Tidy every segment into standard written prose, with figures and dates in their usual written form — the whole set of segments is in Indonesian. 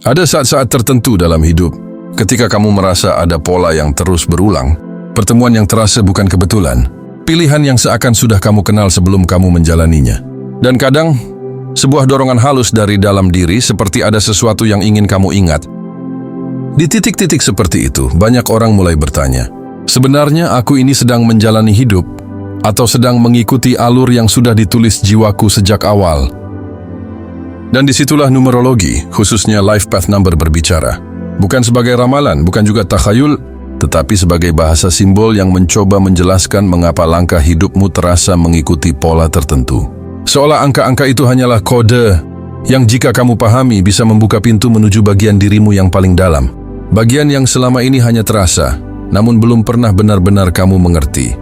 Ada saat-saat tertentu dalam hidup, ketika kamu merasa ada pola yang terus berulang, pertemuan yang terasa bukan kebetulan, pilihan yang seakan sudah kamu kenal sebelum kamu menjalaninya. Dan kadang, sebuah dorongan halus dari dalam diri seperti ada sesuatu yang ingin kamu ingat. Di titik-titik seperti itu, banyak orang mulai bertanya, sebenarnya aku ini sedang menjalani hidup atau sedang mengikuti alur yang sudah ditulis jiwaku sejak awal? Dan disitulah numerologi, khususnya life path number berbicara. Bukan sebagai ramalan, bukan juga takhayul, tetapi sebagai bahasa simbol yang mencoba menjelaskan mengapa langkah hidupmu terasa mengikuti pola tertentu. Seolah angka-angka itu hanyalah kode yang jika kamu pahami bisa membuka pintu menuju bagian dirimu yang paling dalam. Bagian yang selama ini hanya terasa, namun belum pernah benar-benar kamu mengerti.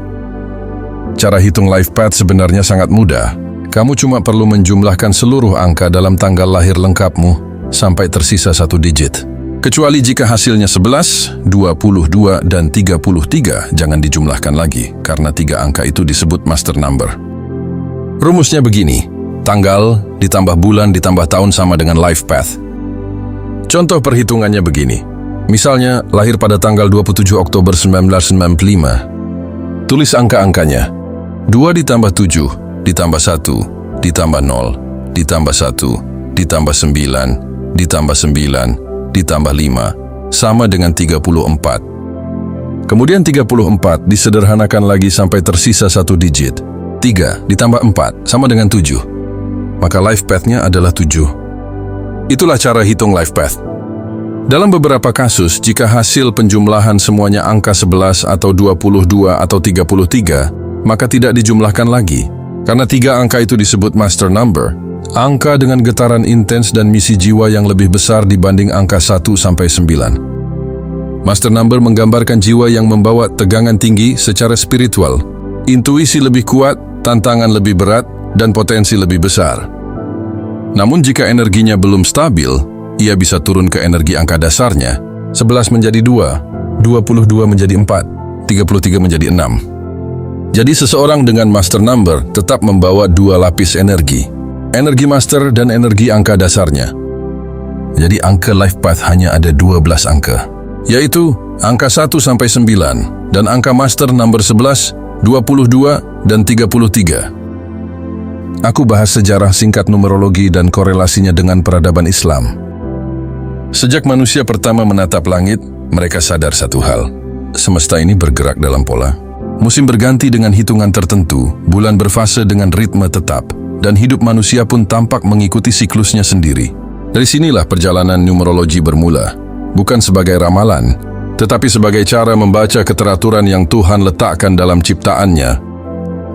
Cara hitung life path sebenarnya sangat mudah. Kamu cuma perlu menjumlahkan seluruh angka dalam tanggal lahir lengkapmu sampai tersisa satu digit. Kecuali jika hasilnya 11, 22, dan 33, jangan dijumlahkan lagi, karena 3 angka itu disebut master number. Rumusnya begini, tanggal ditambah bulan ditambah tahun sama dengan life path. Contoh perhitungannya begini, misalnya lahir pada tanggal 27 Oktober 1995. Tulis angka-angkanya, 2 ditambah 7, ditambah 1, ditambah 0, ditambah 1, ditambah 9, ditambah 9, ditambah 5, sama dengan 34. Kemudian 34 disederhanakan lagi sampai tersisa satu digit. 3 ditambah 4 sama dengan 7. Maka life path-nya adalah 7. Itulah cara hitung life path. Dalam beberapa kasus, jika hasil penjumlahan semuanya angka 11 atau 22 atau 33, maka tidak dijumlahkan lagi. Karena 3 angka itu disebut master number, angka dengan getaran intens dan misi jiwa yang lebih besar dibanding angka 1 sampai 9. Master number menggambarkan jiwa yang membawa tegangan tinggi secara spiritual, intuisi lebih kuat, tantangan lebih berat, dan potensi lebih besar. Namun jika energinya belum stabil, ia bisa turun ke energi angka dasarnya, 11 menjadi 2, 22 menjadi 4, 33 menjadi 6. Jadi seseorang dengan master number tetap membawa 2 lapis energi master dan energi angka dasarnya. Jadi angka life path hanya ada 12 angka, yaitu angka 1 sampai 9 dan angka master number 11, 22, dan 33. Aku bahas sejarah singkat numerologi dan korelasinya dengan peradaban Islam. Sejak manusia pertama menatap langit, mereka sadar satu hal, semesta ini bergerak dalam pola. Musim berganti dengan hitungan tertentu, bulan berfase dengan ritme tetap, dan hidup manusia pun tampak mengikuti siklusnya sendiri. Dari sinilah perjalanan numerologi bermula, bukan sebagai ramalan, tetapi sebagai cara membaca keteraturan yang Tuhan letakkan dalam ciptaannya.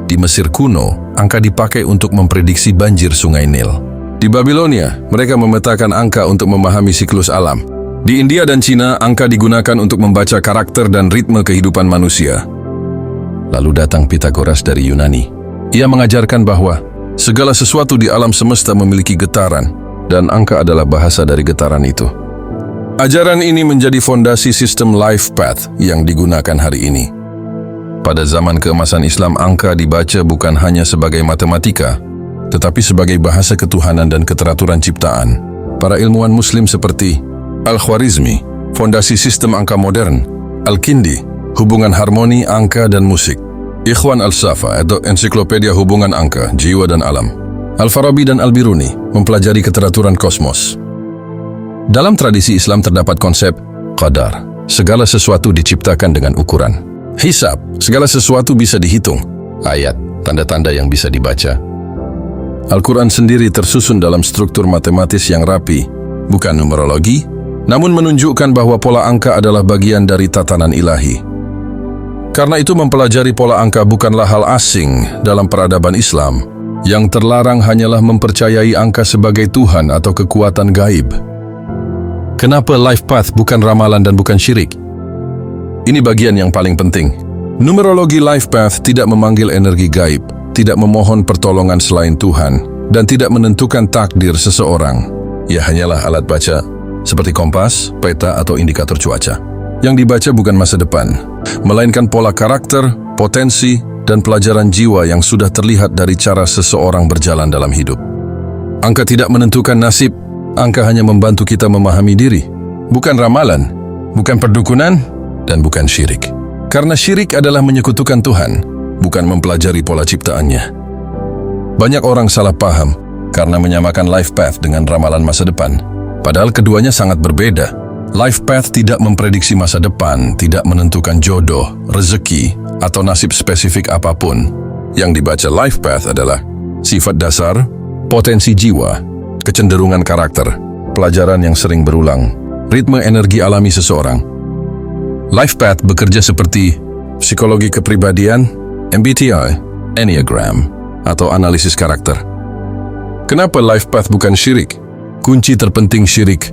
Di Mesir kuno, angka dipakai untuk memprediksi banjir Sungai Nil. Di Babilonia, mereka memetakan angka untuk memahami siklus alam. Di India dan Cina, angka digunakan untuk membaca karakter dan ritme kehidupan manusia. Lalu datang Pythagoras dari Yunani. Ia mengajarkan bahwa segala sesuatu di alam semesta memiliki getaran, dan angka adalah bahasa dari getaran itu. Ajaran ini menjadi fondasi sistem life path yang digunakan hari ini. Pada zaman keemasan Islam, angka dibaca bukan hanya sebagai matematika, tetapi sebagai bahasa ketuhanan dan keteraturan ciptaan. Para ilmuwan Muslim seperti Al-Khwarizmi, fondasi sistem angka modern, Al-Kindi, hubungan harmoni, angka, dan musik, Ikhwan Al-Safa atau ensiklopedia hubungan angka, jiwa dan alam, Al-Farabi dan Al-Biruni mempelajari keteraturan kosmos. Dalam tradisi Islam terdapat konsep qadar, segala sesuatu diciptakan dengan ukuran. Hisab, segala sesuatu bisa dihitung. Ayat, tanda-tanda yang bisa dibaca. Al-Quran sendiri tersusun dalam struktur matematis yang rapi, bukan numerologi, namun menunjukkan bahwa pola angka adalah bagian dari tatanan ilahi. Karena itu mempelajari pola angka bukanlah hal asing dalam peradaban Islam. Yang terlarang hanyalah mempercayai angka sebagai Tuhan atau kekuatan gaib. Kenapa life path bukan ramalan dan bukan syirik? Ini bagian yang paling penting. Numerologi life path tidak memanggil energi gaib, tidak memohon pertolongan selain Tuhan, dan tidak menentukan takdir seseorang. Ia hanyalah alat baca, seperti kompas, peta, atau indikator cuaca. Yang dibaca bukan masa depan, melainkan pola karakter, potensi, dan pelajaran jiwa yang sudah terlihat dari cara seseorang berjalan dalam hidup. Angka tidak menentukan nasib, Angka hanya membantu kita memahami diri, bukan ramalan, bukan perdukunan, dan bukan syirik. Karena syirik adalah menyekutukan Tuhan, bukan mempelajari pola ciptaannya. Banyak orang salah paham karena menyamakan life path dengan ramalan masa depan. Padahal keduanya sangat berbeda. Life path tidak memprediksi masa depan, tidak menentukan jodoh, rezeki, atau nasib spesifik apapun. Yang dibaca life path adalah sifat dasar, potensi jiwa, kecenderungan karakter, pelajaran yang sering berulang, ritme energi alami seseorang. Life path bekerja seperti psikologi kepribadian, MBTI, Enneagram, atau analisis karakter. Kenapa life path bukan syirik? Kunci terpenting syirik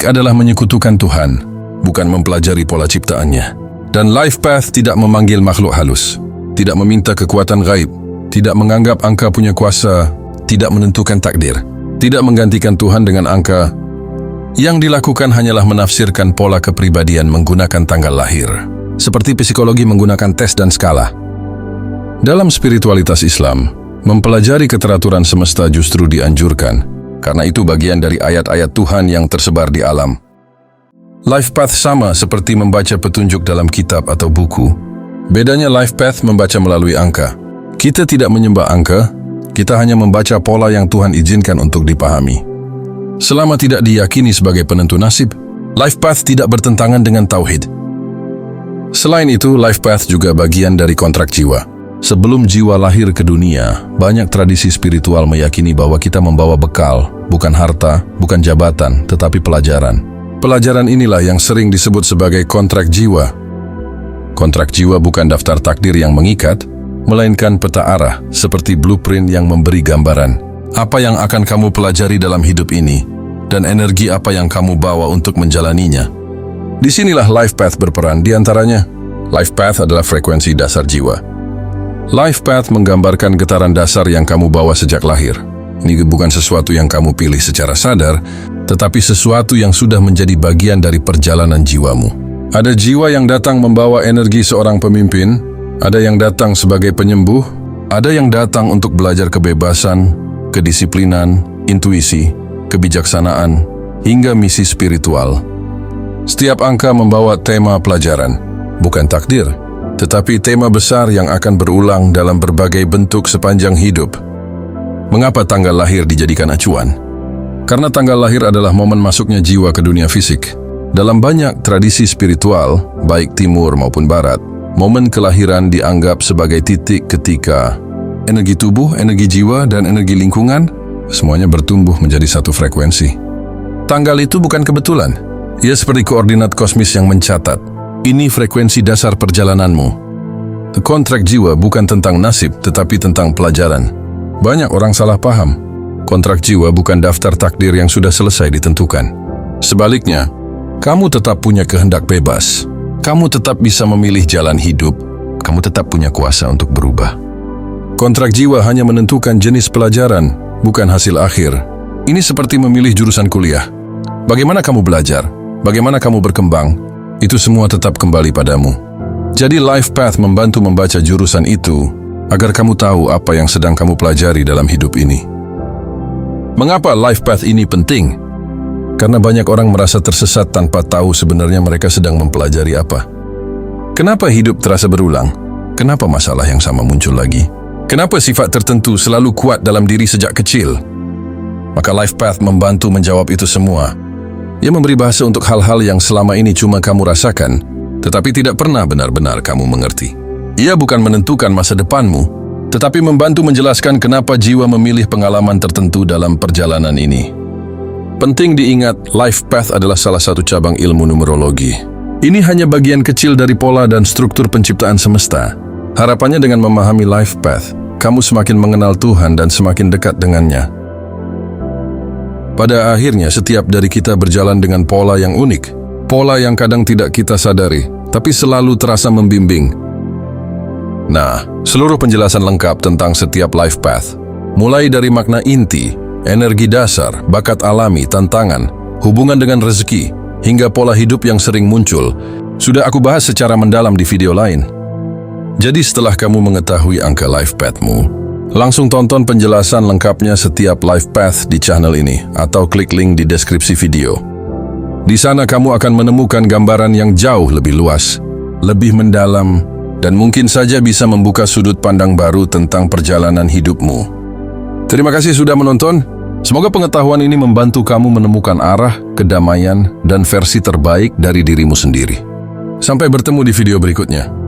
adalah menyekutukan Tuhan, bukan mempelajari pola ciptaannya. Dan life path tidak memanggil makhluk halus, tidak meminta kekuatan gaib, tidak menganggap angka punya kuasa, tidak menentukan takdir, tidak menggantikan Tuhan dengan angka. Yang dilakukan hanyalah menafsirkan pola kepribadian menggunakan tanggal lahir, seperti psikologi menggunakan tes dan skala. Dalam spiritualitas Islam, mempelajari keteraturan semesta justru dianjurkan, karena itu bagian dari ayat-ayat Tuhan yang tersebar di alam. Life path sama seperti membaca petunjuk dalam kitab atau buku. Bedanya life path membaca melalui angka. Kita tidak menyembah angka, kita hanya membaca pola yang Tuhan izinkan untuk dipahami. Selama tidak diyakini sebagai penentu nasib, life path tidak bertentangan dengan tauhid. Selain itu, life path juga bagian dari kontrak jiwa. Sebelum jiwa lahir ke dunia, banyak tradisi spiritual meyakini bahwa kita membawa bekal, bukan harta, bukan jabatan, tetapi pelajaran. Pelajaran inilah yang sering disebut sebagai kontrak jiwa. Kontrak jiwa bukan daftar takdir yang mengikat, melainkan peta arah, seperti blueprint yang memberi gambaran. Apa yang akan kamu pelajari dalam hidup ini, dan energi apa yang kamu bawa untuk menjalaninya. Disinilah life path berperan, diantaranya. Life path adalah frekuensi dasar jiwa. Life path menggambarkan getaran dasar yang kamu bawa sejak lahir. Ini bukan sesuatu yang kamu pilih secara sadar, tetapi sesuatu yang sudah menjadi bagian dari perjalanan jiwamu. Ada jiwa yang datang membawa energi seorang pemimpin, ada yang datang sebagai penyembuh, ada yang datang untuk belajar kebebasan, kedisiplinan, intuisi, kebijaksanaan, hingga misi spiritual. Setiap angka membawa tema pelajaran, bukan takdir, tetapi tema besar yang akan berulang dalam berbagai bentuk sepanjang hidup. Mengapa tanggal lahir dijadikan acuan? Karena tanggal lahir adalah momen masuknya jiwa ke dunia fisik. Dalam banyak tradisi spiritual, baik timur maupun barat, momen kelahiran dianggap sebagai titik ketika energi tubuh, energi jiwa, dan energi lingkungan semuanya bertumbuh menjadi satu frekuensi. Tanggal itu bukan kebetulan. Ia seperti koordinat kosmis yang mencatat. Ini frekuensi dasar perjalananmu. Kontrak jiwa bukan tentang nasib, tetapi tentang pelajaran. Banyak orang salah paham. Kontrak jiwa bukan daftar takdir yang sudah selesai ditentukan. Sebaliknya, kamu tetap punya kehendak bebas. Kamu tetap bisa memilih jalan hidup. Kamu tetap punya kuasa untuk berubah. Kontrak jiwa hanya menentukan jenis pelajaran, bukan hasil akhir. Ini seperti memilih jurusan kuliah. Bagaimana kamu belajar? Bagaimana kamu berkembang? Itu semua tetap kembali padamu. Jadi life path membantu membaca jurusan itu agar kamu tahu apa yang sedang kamu pelajari dalam hidup ini. Mengapa life path ini penting? Karena banyak orang merasa tersesat tanpa tahu sebenarnya mereka sedang mempelajari apa. Kenapa hidup terasa berulang? Kenapa masalah yang sama muncul lagi? Kenapa sifat tertentu selalu kuat dalam diri sejak kecil? Maka life path membantu menjawab itu semua. Ia memberi bahasa untuk hal-hal yang selama ini cuma kamu rasakan, tetapi tidak pernah benar-benar kamu mengerti. Ia bukan menentukan masa depanmu, tetapi membantu menjelaskan kenapa jiwa memilih pengalaman tertentu dalam perjalanan ini. Penting diingat, life path adalah salah satu cabang ilmu numerologi. Ini hanya bagian kecil dari pola dan struktur penciptaan semesta. Harapannya dengan memahami life path, kamu semakin mengenal Tuhan dan semakin dekat dengannya. Pada akhirnya, setiap dari kita berjalan dengan pola yang unik. Pola yang kadang tidak kita sadari, tapi selalu terasa membimbing. Nah, seluruh penjelasan lengkap tentang setiap life path, mulai dari makna inti, energi dasar, bakat alami, tantangan, hubungan dengan rezeki, hingga pola hidup yang sering muncul, sudah aku bahas secara mendalam di video lain. Jadi setelah kamu mengetahui angka life path-mu, Langsung tonton penjelasan lengkapnya setiap life path di channel ini atau klik link di deskripsi video. Di sana kamu akan menemukan gambaran yang jauh lebih luas, lebih mendalam, dan mungkin saja bisa membuka sudut pandang baru tentang perjalanan hidupmu. Terima kasih sudah menonton. Semoga pengetahuan ini membantu kamu menemukan arah, kedamaian, dan versi terbaik dari dirimu sendiri. Sampai bertemu di video berikutnya.